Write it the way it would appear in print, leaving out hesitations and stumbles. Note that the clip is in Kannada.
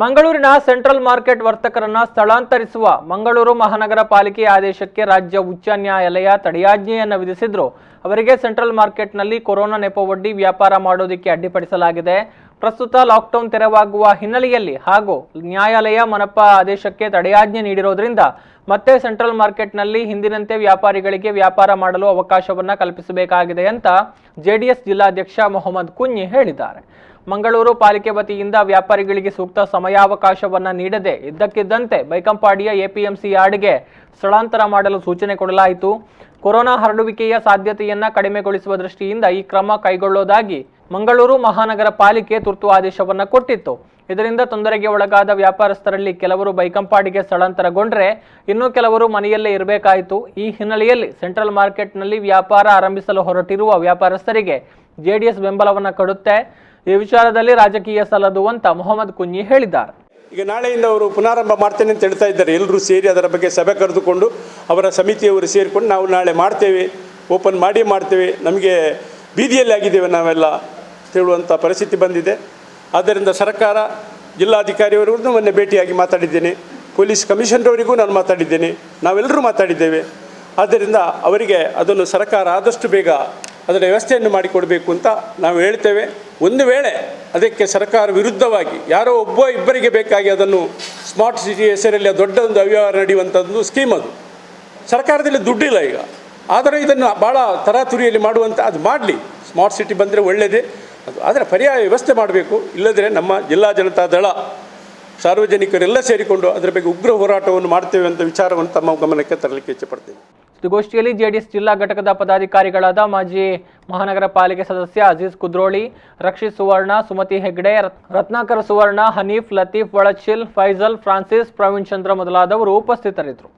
ಮಂಗಳೂರಿನ ಸೆಂಟ್ರಲ್ ಮಾರ್ಕೆಟ್ ವರ್ತಕರನ್ನ ಸ್ಥಳಾಂತರಿಸುವ ಮಂಗಳೂರು ಮಹಾನಗರ ಪಾಲಿಕೆ ಆದೇಶಕ್ಕೆ ರಾಜ್ಯ ಉಚ್ಚ ನ್ಯಾಯಾಲಯ ತಡೆಯಾಜ್ಞೆಯನ್ನು ವಿಧಿಸಿದ್ರು. ಅವರಿಗೆ ಸೆಂಟ್ರಲ್ ಮಾರ್ಕೆಟ್ನಲ್ಲಿ ಕೊರೋನಾ ನೆಪವೊಡ್ಡಿ ವ್ಯಾಪಾರ ಮಾಡೋದಕ್ಕೆ ಅಡ್ಡಿಪಡಿಸಲಾಗಿದೆ. ಪ್ರಸ್ತುತ ಲಾಕ್ಡೌನ್ ತೆರವಾಗುವ ಹಿನ್ನೆಲೆಯಲ್ಲಿ ಹಾಗೂ ನ್ಯಾಯಾಲಯ ಮನಪಾ ಆದೇಶಕ್ಕೆ ತಡೆಯಾಜ್ಞೆ ನೀಡಿರೋದ್ರಿಂದ ಮತ್ತೆ ಸೆಂಟ್ರಲ್ ಮಾರ್ಕೆಟ್ನಲ್ಲಿ ಹಿಂದಿನಂತೆ ವ್ಯಾಪಾರಿಗಳಿಗೆ ವ್ಯಾಪಾರ ಮಾಡಲು ಅವಕಾಶವನ್ನ ಕಲ್ಪಿಸಬೇಕಾಗಿದೆ ಅಂತ ಜೆಡಿಎಸ್ ಜಿಲ್ಲಾಧ್ಯಕ್ಷ ಮೊಹಮ್ಮದ್ ಕುಂಞಿ ಹೇಳಿದ್ದಾರೆ. ಮಂಗಳೂರು ಪಾಲಿಕೆ ವತಿಯಿಂದ ವ್ಯಾಪಾರಿಗಳಿಗೆ ಸೂಕ್ತ ಸಮಯಾವಕಾಶವನ್ನ ನೀಡದೆ ಇದ್ದಕ್ಕಿದ್ದಂತೆ ಬೈಕಂಪಾಡಿಯ ಎಪಿಎಂಸಿ ಯಾರ್ಡ್ಗೆ ಸ್ಥಳಾಂತರ ಮಾಡಲು ಸೂಚನೆ ಕೊಡಲಾಯಿತು. ಕೊರೋನಾ ಹರಡುವಿಕೆಯ ಸಾಧ್ಯತೆಯನ್ನ ಕಡಿಮೆಗೊಳಿಸುವ ದೃಷ್ಟಿಯಿಂದ ಈ ಕ್ರಮ ಕೈಗೊಳ್ಳೋದಾಗಿ ಮಂಗಳೂರು ಮಹಾನಗರ ಪಾಲಿಕೆ ತುರ್ತು ಆದೇಶವನ್ನ ಕೊಟ್ಟಿತ್ತು. ಇದರಿಂದ ತೊಂದರೆಗೆ ಒಳಗಾದ ವ್ಯಾಪಾರಸ್ಥರಲ್ಲಿ ಕೆಲವರು ಬೈಕಂಪಾಡಿಗೆ ಸ್ಥಳಾಂತರಗೊಂಡ್ರೆ ಇನ್ನು ಕೆಲವರು ಮನೆಯಲ್ಲೇ ಇರಬೇಕಾಯಿತು. ಈ ಹಿನ್ನೆಲೆಯಲ್ಲಿ ಸೆಂಟ್ರಲ್ ಮಾರ್ಕೆಟ್ನಲ್ಲಿ ವ್ಯಾಪಾರ ಆರಂಭಿಸಲು ಹೊರಟಿರುವ ವ್ಯಾಪಾರಸ್ಥರಿಗೆ ಜೆಡಿಎಸ್ ಬೆಂಬಲವನ್ನ ಕೊಡುತ್ತೆ. ಈ ವಿಚಾರದಲ್ಲಿ ರಾಜಕೀಯ ಸಲ್ಲದು ಅಂತ ಮೊಹಮ್ಮದ್ ಕುಂಞಿ ಹೇಳಿದ್ದಾರೆ. ಈಗ ನಾಳೆಯಿಂದ ಅವರು ಪುನರಾರಂಭ ಮಾಡ್ತೇನೆ ಅಂತ ಹೇಳ್ತಾ ಇದ್ದಾರೆ. ಎಲ್ಲರೂ ಸೇರಿ ಅದರ ಬಗ್ಗೆ ಸಭೆ ಕರೆದುಕೊಂಡು ಅವರ ಸಮಿತಿಯವರು ಸೇರಿಕೊಂಡು ನಾವು ನಾಳೆ ಮಾಡ್ತೇವೆ, ಓಪನ್ ಮಾಡಿ ಮಾಡ್ತೇವೆ, ನಮಗೆ ಬೀದಿಯಲ್ಲಿ ಆಗಿದ್ದೇವೆ ನಾವೆಲ್ಲ ಹೇಳುವಂಥ ಪರಿಸ್ಥಿತಿ ಬಂದಿದೆ. ಆದ್ದರಿಂದ ಸರ್ಕಾರ ಜಿಲ್ಲಾಧಿಕಾರಿಯವರಿಗೂ ಮೊನ್ನೆ ಭೇಟಿಯಾಗಿ ಮಾತಾಡಿದ್ದೇನೆ, ಪೊಲೀಸ್ ಕಮಿಷನರ್ವರಿಗೂ ನಾನು ಮಾತಾಡಿದ್ದೇನೆ, ನಾವೆಲ್ಲರೂ ಮಾತಾಡಿದ್ದೇವೆ. ಆದ್ದರಿಂದ ಅವರಿಗೆ ಅದನ್ನು ಸರ್ಕಾರ ಆದಷ್ಟು ಬೇಗ ಅದರ ವ್ಯವಸ್ಥೆಯನ್ನು ಮಾಡಿಕೊಡಬೇಕು ಅಂತ ನಾವು ಹೇಳ್ತೇವೆ. ಒಂದು ವೇಳೆ ಅದಕ್ಕೆ ಸರ್ಕಾರ ವಿರುದ್ಧವಾಗಿ ಯಾರೋ ಇಬ್ಬರಿಗೆ ಬೇಕಾಗಿ ಅದನ್ನು ಸ್ಮಾರ್ಟ್ ಸಿಟಿ ಹೆಸರಲ್ಲಿ ದೊಡ್ಡ ಒಂದು ಅವ್ಯವಹಾರ ನಡೆಯುವಂಥದ್ದು ಸ್ಕೀಮ್, ಅದು ಸರ್ಕಾರದಲ್ಲಿ ದುಡ್ಡಿಲ್ಲ ಈಗ. ಆದರೆ ಇದನ್ನು ಭಾಳ ತರಾತುರಿಯಲ್ಲಿ ಮಾಡುವಂಥ ಅದು ಮಾಡಲಿ, ಸ್ಮಾರ್ಟ್ ಸಿಟಿ ಬಂದರೆ ಒಳ್ಳೆಯದೇ ಅದು. ಆದರೆ ಪರ್ಯಾಯ ವ್ಯವಸ್ಥೆ ಮಾಡಬೇಕು. ಇಲ್ಲದ್ರೆ ನಮ್ಮ ಜಿಲ್ಲಾ ಜನತಾ ದಳ ಸಾರ್ವಜನಿಕರೆಲ್ಲ ಸೇರಿಕೊಂಡು ಅದರ ಬಗ್ಗೆ ಉಗ್ರ ಹೋರಾಟವನ್ನು ಮಾಡ್ತೇವೆ ಅಂತ ವಿಚಾರವನ್ನು ತಮ್ಮ ಗಮನಕ್ಕೆ ತರಲಿಕ್ಕೆ ಇಚ್ಛೆಪಡ್ತೇವೆ. ಸುದ್ದಿಗೋಷ್ಠಿಯಲ್ಲಿ ಜೆಡಿಎಸ್ ಜಿಲ್ಲಾ ಘಟಕದ ಪದಾಧಿಕಾರಿಗಳಾದ ಮಾಜಿ ಮಹಾನಗರ ಪಾಲಿಕೆ ಸದಸ್ಯ ಅಜೀಜ್ ಕುದ್ರೋಳಿ, ರಕ್ಷಿತ್ ಸುವರ್ಣ, ಸುಮತಿ ಹೆಗ್ಡೆ, ರತ್ನಾಕರ ಸುವರ್ಣ, ಹನೀಫ್, ಲತೀಫ್, ವಳಚಿಲ್, ಫೈಜಲ್, ಫ್ರಾನ್ಸಿಸ್, ಪ್ರವೀಣ್ ಚಂದ್ರ ಮೊದಲಾದವರು ಉಪಸ್ಥಿತರಿದ್ದರು.